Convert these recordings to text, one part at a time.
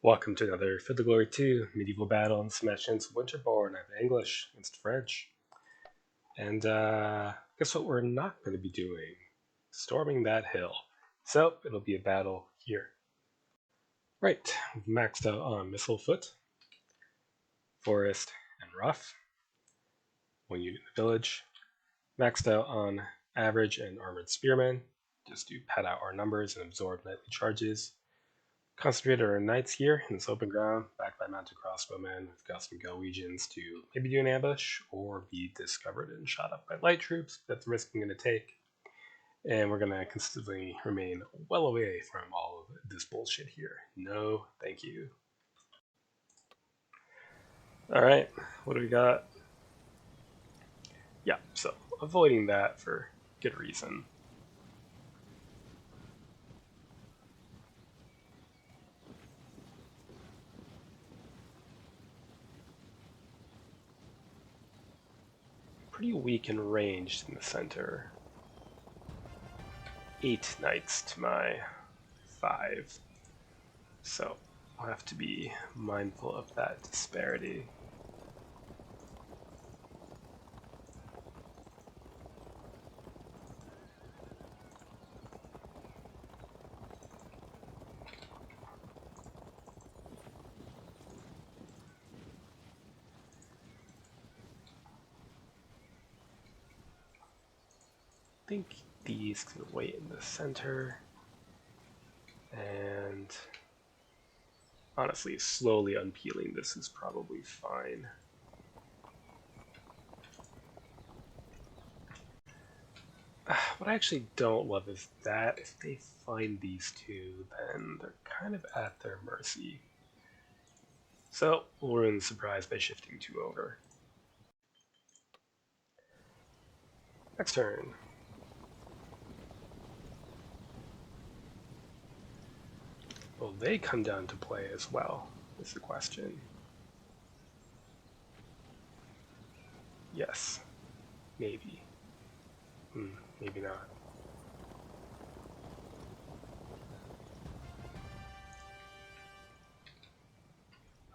Welcome to another Field of Glory 2 medieval battle in Smash Into Winterborn. I have English against French. And guess what we're not going to be doing? Storming that hill. So it'll be a battle here. Right, we've maxed out on Missile Foot, Forest, and Rough. One unit in the village. Maxed out on Average and Armored Spearmen. Just to pad out our numbers and absorb nightly charges. Concentrated our knights here in this open ground, backed by mounted crossbowmen. We've got some Galwegians to maybe do an ambush or be discovered and shot up by light troops. That's the risk I'm going to take. And we're going to consistently remain well away from all of this bullshit here. No, thank you. Alright, what do we got? Yeah, so avoiding that for good reason. Pretty weak and ranged in the center. 8 knights to my 5. So I'll have to be mindful of that disparity. I think these can wait in the center, and honestly, slowly unpeeling this is probably fine. What I actually don't love is that if they find these two, then they're kind of at their mercy. So we'll ruin the surprise by shifting 2 over. Next turn. Will they come down to play as well, is the question. Yes. Maybe. Maybe not.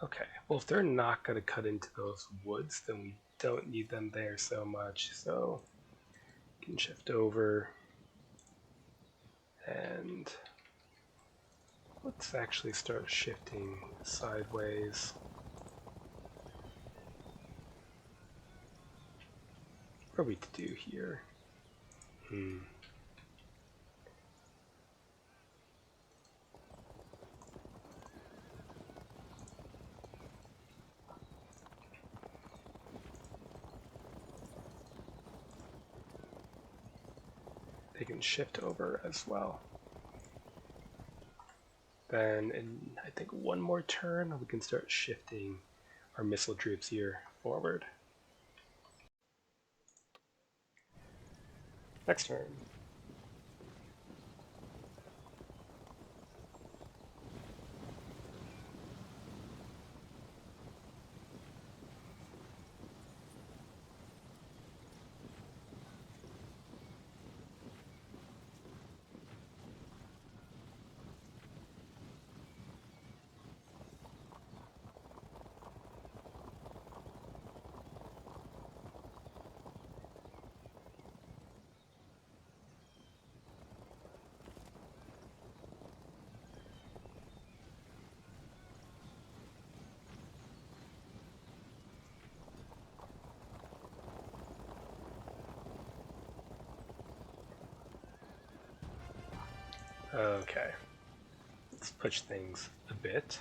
Okay, well if they're not going to cut into those woods, then we don't need them there so much, so we can shift over and let's actually start shifting sideways. What are we to do here? They can shift over as well. Then in I think one more turn we can start shifting our missile troops here forward. Next turn. Okay, let's push things a bit.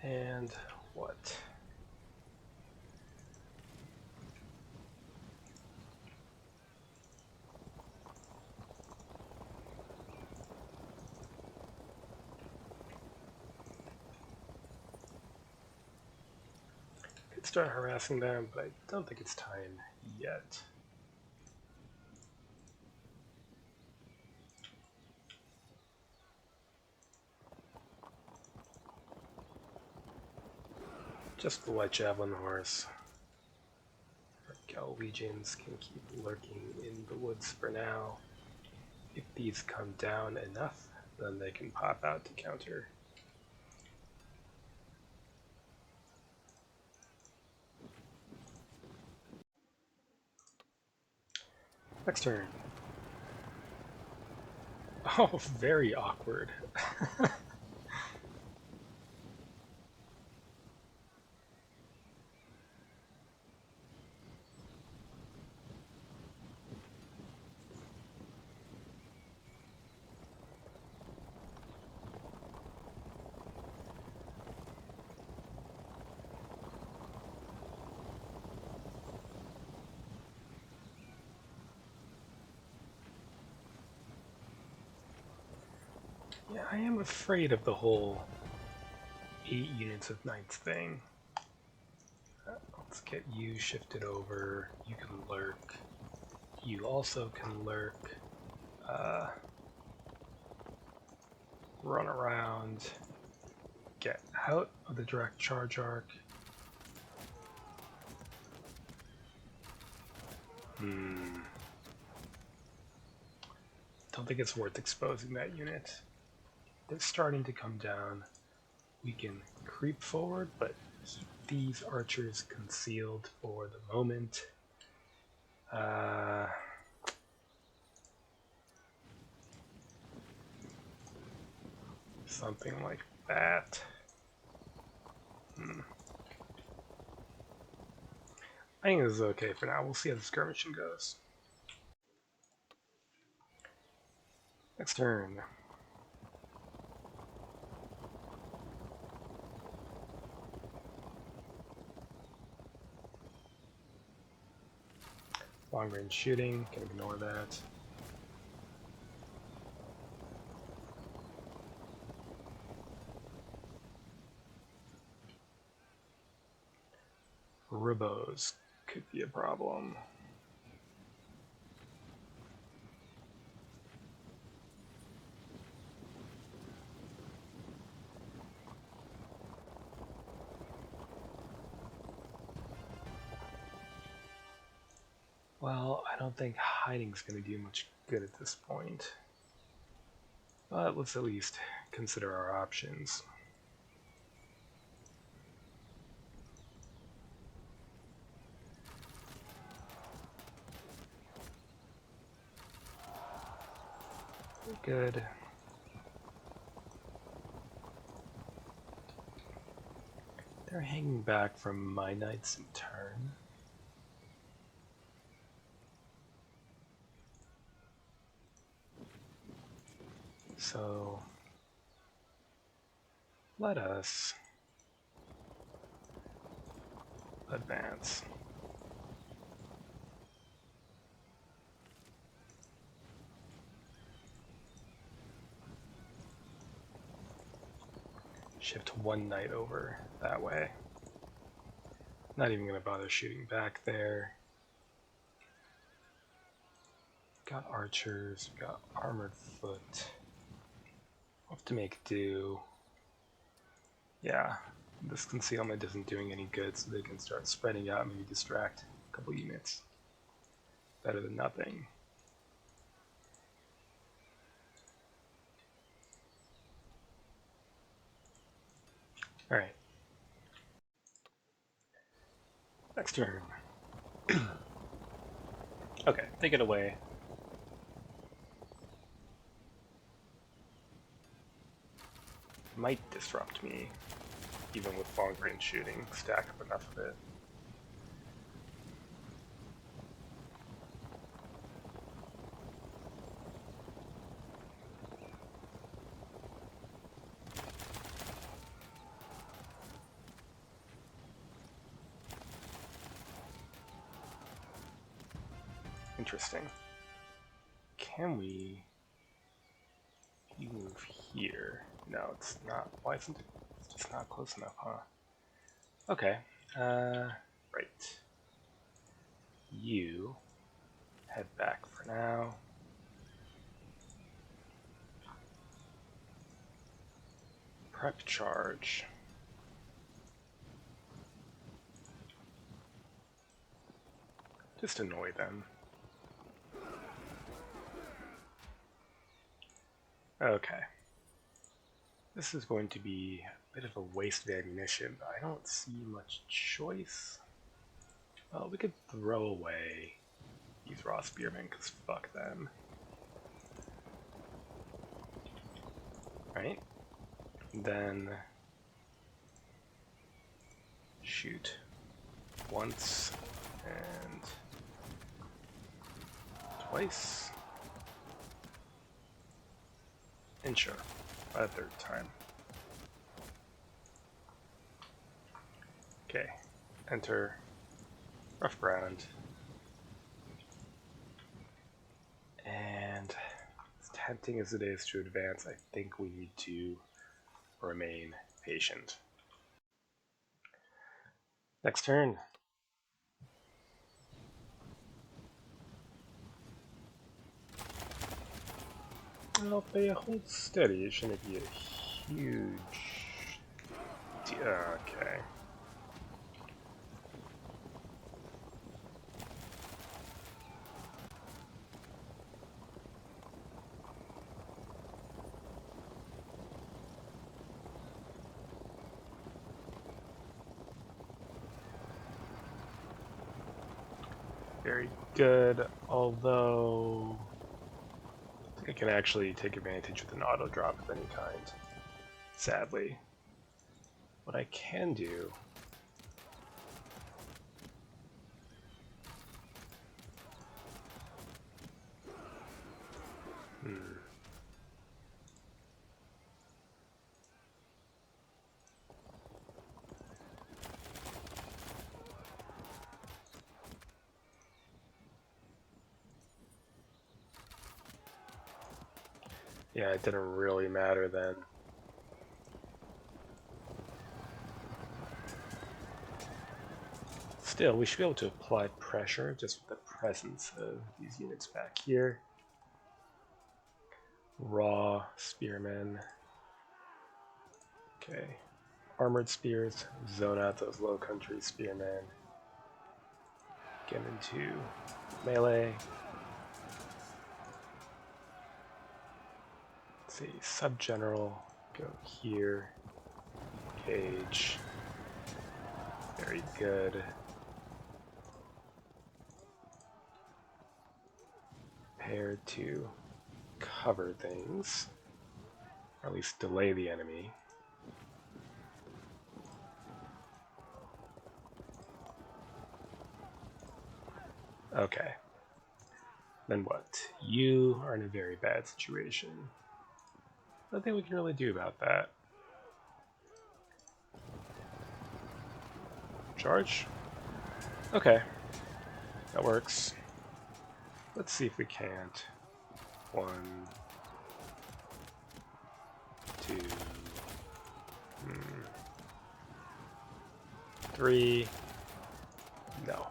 And what? Could start harassing them, but I don't think it's time yet. Just the light javelin horse. Our Galwegians can keep lurking in the woods for now. If these come down enough, then they can pop out to counter. Next turn. Oh, very awkward. Yeah, I am afraid of the whole 8 units of knights thing. Let's get you shifted over. You can lurk. You also can lurk. Run around. Get out of the direct charge arc. Don't think it's worth exposing that unit. They're starting to come down. We can creep forward, but keep these archers concealed for the moment. Something like that. I think this is okay for now. We'll see how the skirmishing goes. Next turn. Long range shooting, can ignore that. Ribos could be a problem. Well, I don't think hiding's going to do much good at this point. But let's at least consider our options. Good. They're hanging back from my knights in turn. So let us advance. Shift one knight over that way. Not even going to bother shooting back there. Got archers, got armored foot. We'll have to make do. Yeah, this concealment isn't doing any good, so they can start spreading out, maybe distract a couple units. Better than nothing. Alright. Next turn. Okay, take it away. Might disrupt me, even with long range shooting. Stack up enough of it. Interesting. Can we... You move here. No, it's not. Why isn't it? It's just not close enough, huh? Okay. Right. You head back for now. Prep charge. Just annoy them. Okay. This is going to be a bit of a waste of ammunition, but I don't see much choice. Well, we could throw away these raw spearmen, because fuck them. Right? Then shoot once and twice. And sure, by the third time. Okay, enter rough ground. And as tempting as it is to advance, I think we need to remain patient. Next turn. Well, if they hold steady, it shouldn't be a huge... Okay. Very good, although I think I can actually take advantage with an auto drop of any kind, sadly. What I can do yeah, it didn't really matter then. Still, we should be able to apply pressure just with the presence of these units back here. Raw spearmen. Okay. Armored spears, zone out those low country spearmen. Get into melee. Let's see, sub-general, go here. Cage. Very good. Prepare to cover things, or at least delay the enemy. Okay. Then what? You are in a very bad situation. Nothing we can really do about that. Charge? Okay. That works. Let's see if we can't. 1, 2, 3. No.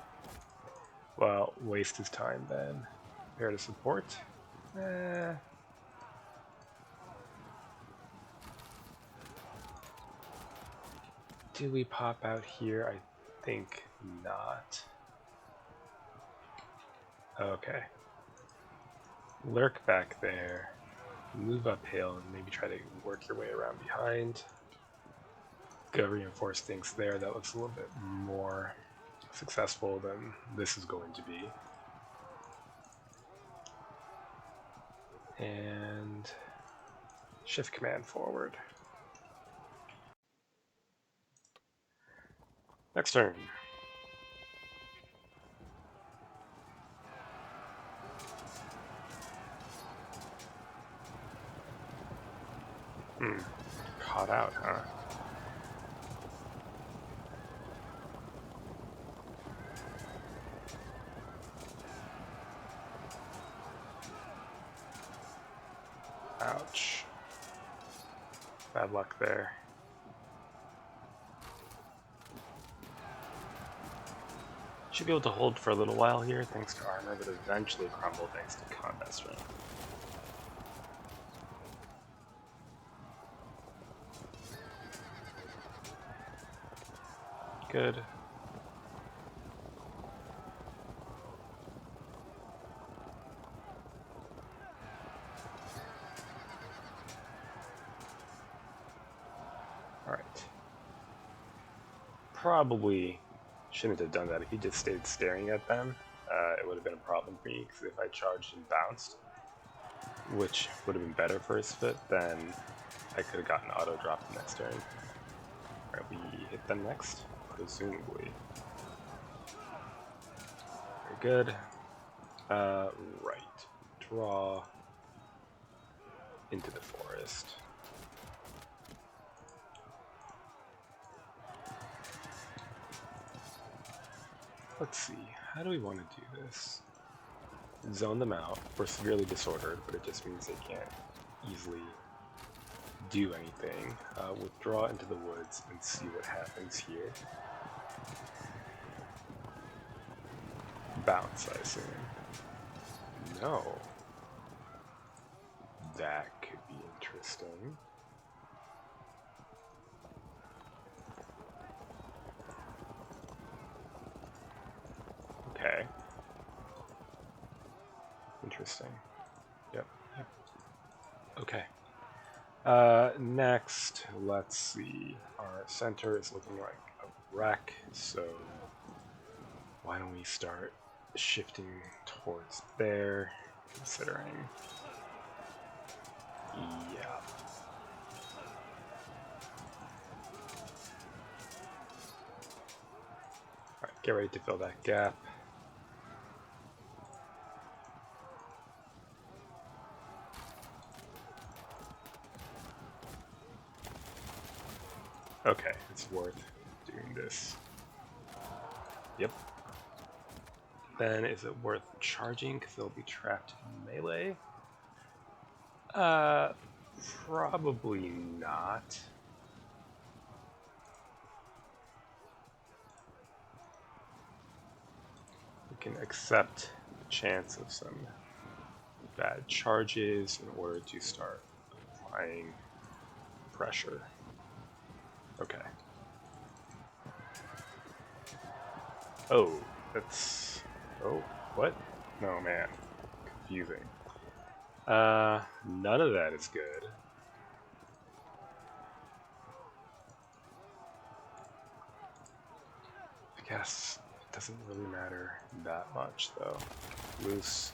Well, waste his time then. Prepare to support. Do we pop out here? I think not. Okay. Lurk back there. Move uphill and maybe try to work your way around behind. Go reinforce things there. That looks a little bit more successful than this is going to be. And shift command forward. Next turn. Caught out, huh? Ouch. Bad luck there. Should be able to hold for a little while here thanks to armor, but eventually crumble thanks to combat strength. Good. probably shouldn't have done that. If he just stayed staring at them, it would have been a problem for me, because if I charged and bounced, which would have been better for his fit, then I could have gotten auto drop the next turn. Alright, we hit them next, presumably. Very good. Right. Draw into the forest. Let's see, how do we want to do this? Zone them out. We're severely disordered, but it just means they can't easily do anything. Withdraw into the woods and see what happens here. Bounce, I assume. No. That could be interesting. Okay. Interesting. Yep. Okay. Next, let's see. Our center is looking like a wreck, so why don't we start shifting towards there, considering. Yeah. Alright, get ready to fill that gap. Okay, it's worth doing this. Yep. Then is it worth charging because they'll be trapped in melee? Probably not. We can accept the chance of some bad charges in order to start applying pressure. Okay. Oh, that's... Oh, what? No, man. Confusing. None of that is good. I guess it doesn't really matter that much, though. Loose.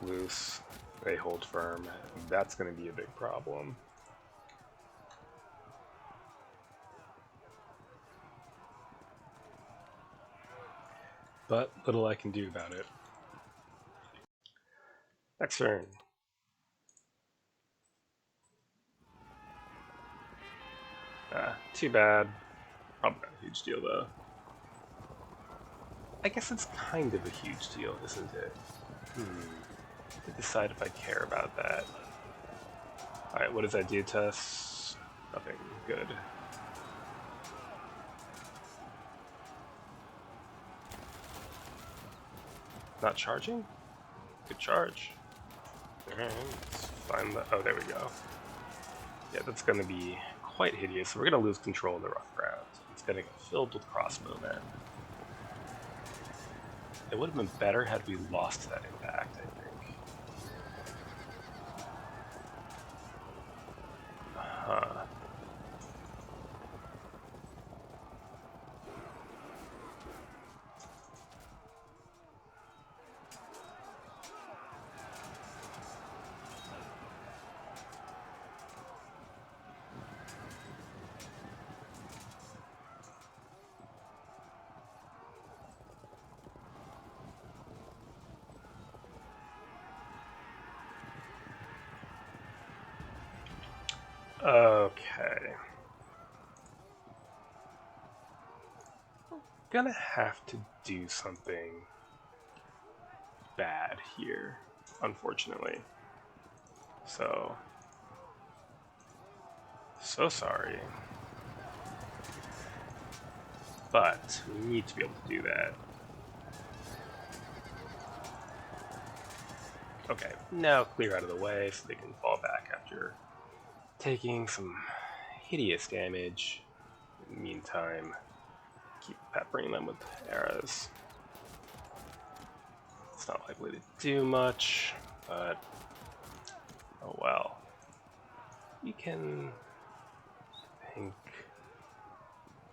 Loose. They hold firm. That's going to be a big problem. But little I can do about it. Next turn. Too bad. Probably not a huge deal, though. I guess it's kind of a huge deal, isn't it? To decide if I care about that. Alright, what does that do to us? Nothing good. Not charging? Good charge. Alright, let's find the... Oh, there we go. Yeah, that's going to be quite hideous. We're going to lose control of the rough ground. It's going to get filled with crossbow men. It would have been better had we lost that impact, I think. Huh. Okay. Gonna have to do something bad here, unfortunately. So sorry. But we need to be able to do that. Okay, now clear out of the way so they can fall back after taking some hideous damage. In the meantime, keep peppering them with arrows. It's not likely to do much, but oh well. You can think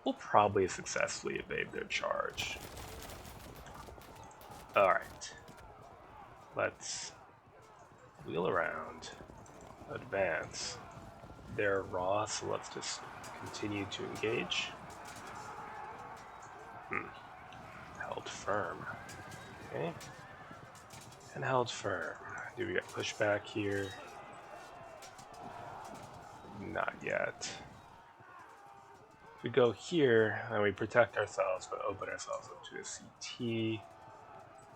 We'll probably successfully evade their charge. Alright. Let's wheel around, advance. They're raw, so let's just continue to engage. Held firm. Okay. And held firm. Do we get pushback here? Not yet. If we go here, then we protect ourselves, but open ourselves up to a CT.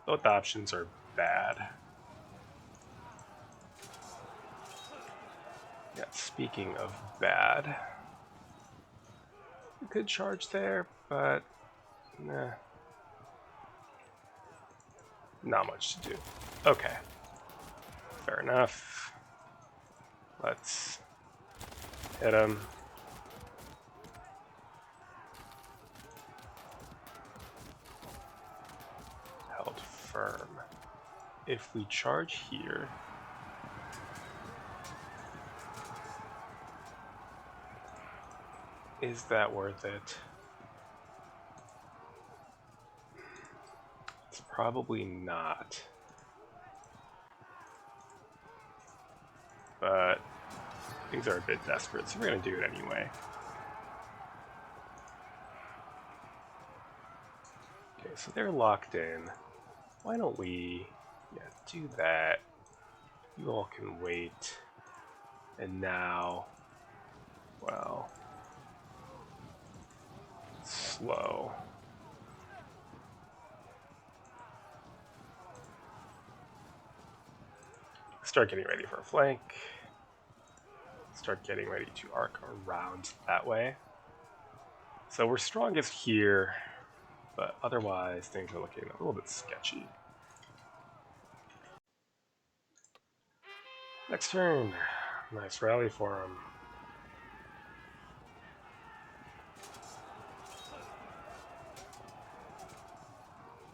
Both options are bad. Yeah, speaking of bad, we could charge there, but nah, not much to do. Okay, fair enough. Let's hit him. Held firm. If we charge here, is that worth it? It's probably not. But things are a bit desperate, so we're going to do it anyway. Okay, so they're locked in. Why don't we do that? You all can wait. And now, well, slow. Start getting ready for a flank. Start getting ready to arc around that way. So we're strongest here, but otherwise things are looking a little bit sketchy. Next turn. Nice rally for him.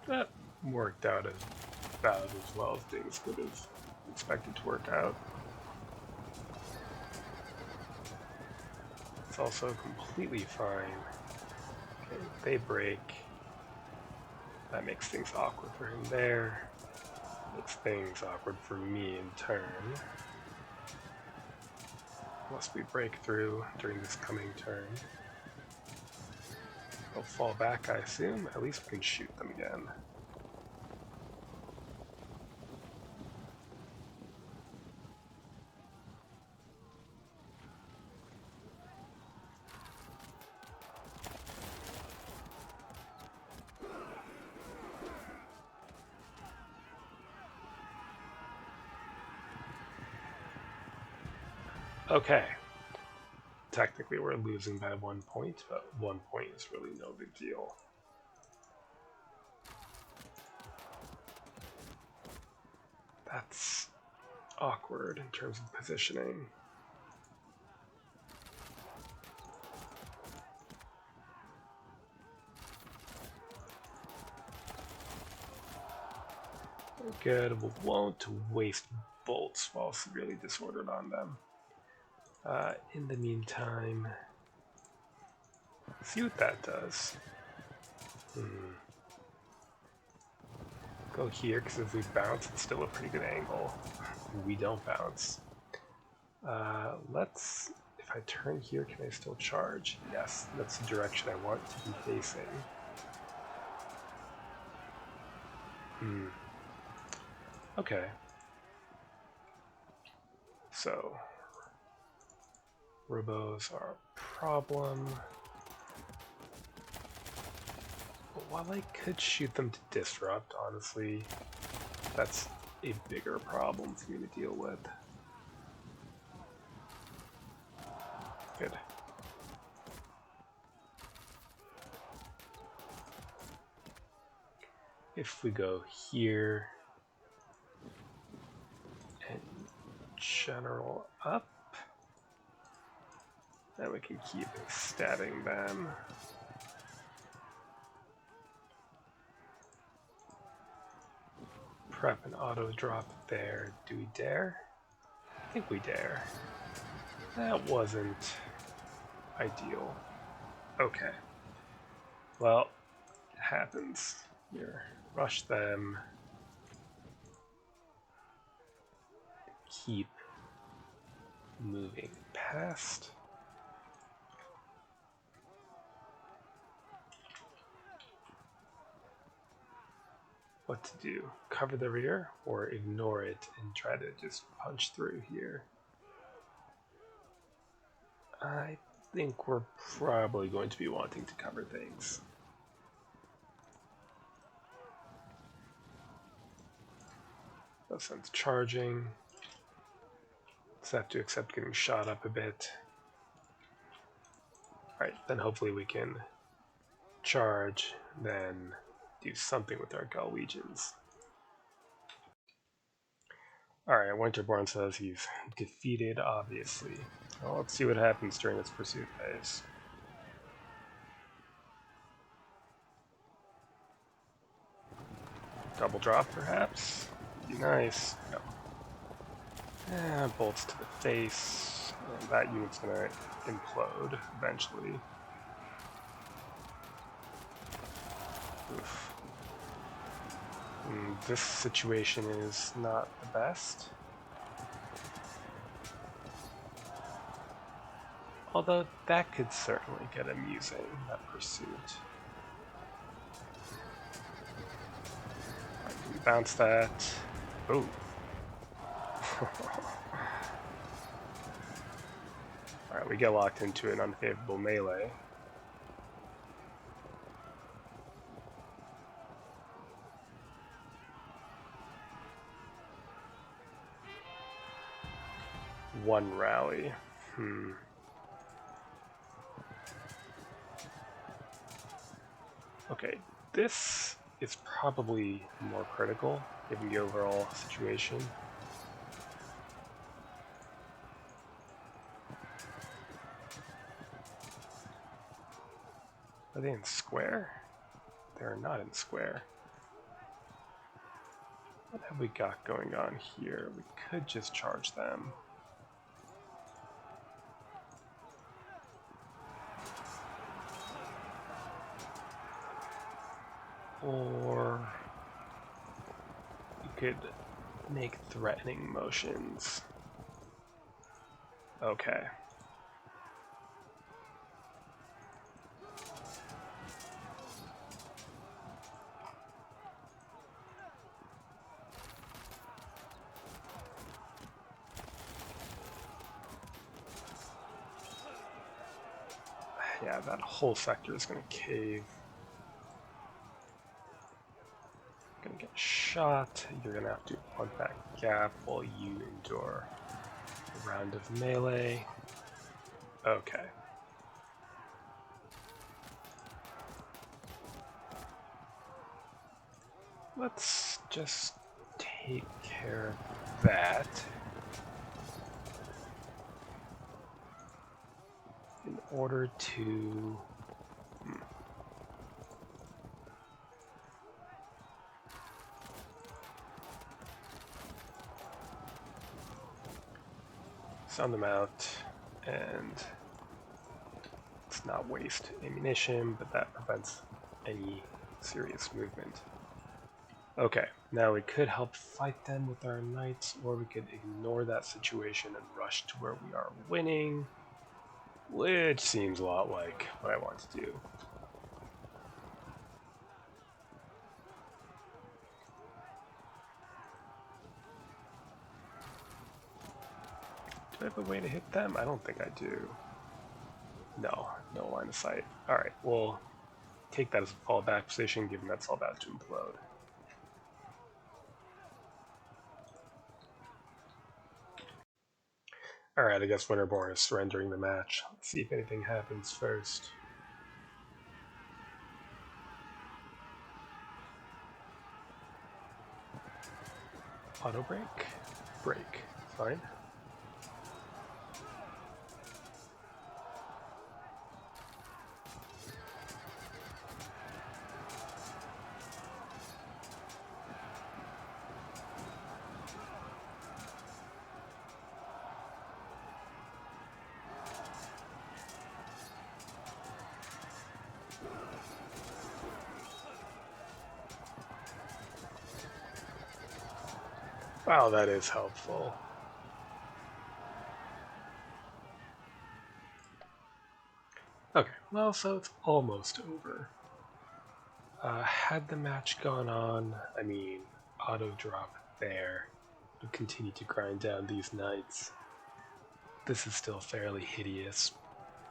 That worked out about as well as things could have expected to work out. It's also completely fine. Okay, they break. That makes things awkward for him there. Makes things awkward for me in turn. Unless we break through during this coming turn. They'll fall back, I assume. At least we can shoot them again. Okay. Technically we're losing by 1 point, but 1 point is really no big deal. That's awkward in terms of positioning. Good. We won't waste bolts while severely disordered on them. In the meantime, see what that does. Go here, because if we bounce, it's still a pretty good angle. We don't bounce. If I turn here, can I still charge? Yes, that's the direction I want to be facing. Okay. So, robos are a problem. But while I could shoot them to disrupt, honestly, that's a bigger problem for me to deal with. Good. If we go here and general up, then we can keep stabbing them. Prep and auto drop there. Do we dare? I think we dare. That wasn't ideal. Okay. Well, it happens. Here, rush them. Keep moving past. What to do? Cover the rear or ignore it and try to just punch through here? I think we're probably going to be wanting to cover things. No sense charging. Just have to accept getting shot up a bit. Alright, then hopefully we can charge, then do something with our Galwegians. Alright, Winterborn says he's defeated, obviously. Well, let's see what happens during its pursuit phase. Double drop, perhaps? Be nice. No. Bolts to the face. And that unit's gonna implode eventually. Oof. This situation is not the best. Although that could certainly get amusing, that pursuit. Right, can we bounce that? Oh. Alright, we get locked into an unfavorable melee. One rally. Okay, this is probably more critical, given the overall situation. Are they in square? They're not in square. What have we got going on here? We could just charge them. Or we could make threatening motions. Okay. Yeah, that whole sector is going to cave. Gonna get shot. You're gonna have to plug that gap while you endure a round of melee. Okay. Let's just take care of that. In order to... sound them out, and let's not waste ammunition, but that prevents any serious movement. Okay, now we could help fight them with our knights, or we could ignore that situation and rush to where we are winning, which seems a lot like what I want to do. Do I have a way to hit them? I don't think I do. No, no line of sight. Alright, we'll take that as a fallback position, given that's all about to implode. Alright, I guess Winterborn is surrendering the match. Let's see if anything happens first. Auto break? Break. Fine. Wow, that is helpful. Okay, well, so it's almost over. Had the match gone on, I mean, auto drop there, would continue to grind down these knights. This is still fairly hideous,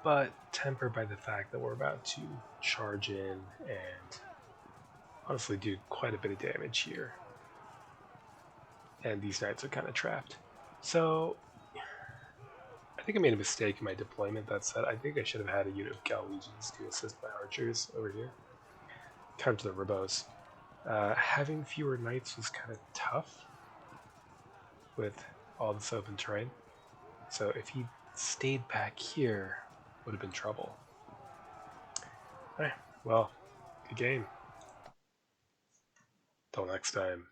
but tempered by the fact that we're about to charge in and honestly do quite a bit of damage here. And these knights are kind of trapped. So, I think I made a mistake in my deployment. That said, I think I should have had a unit of Galwegians to assist my archers over here. Counter the Ribos. Having fewer knights was kind of tough with all this open terrain. So if he stayed back here, would have been trouble. Alright, well, good game. Till next time.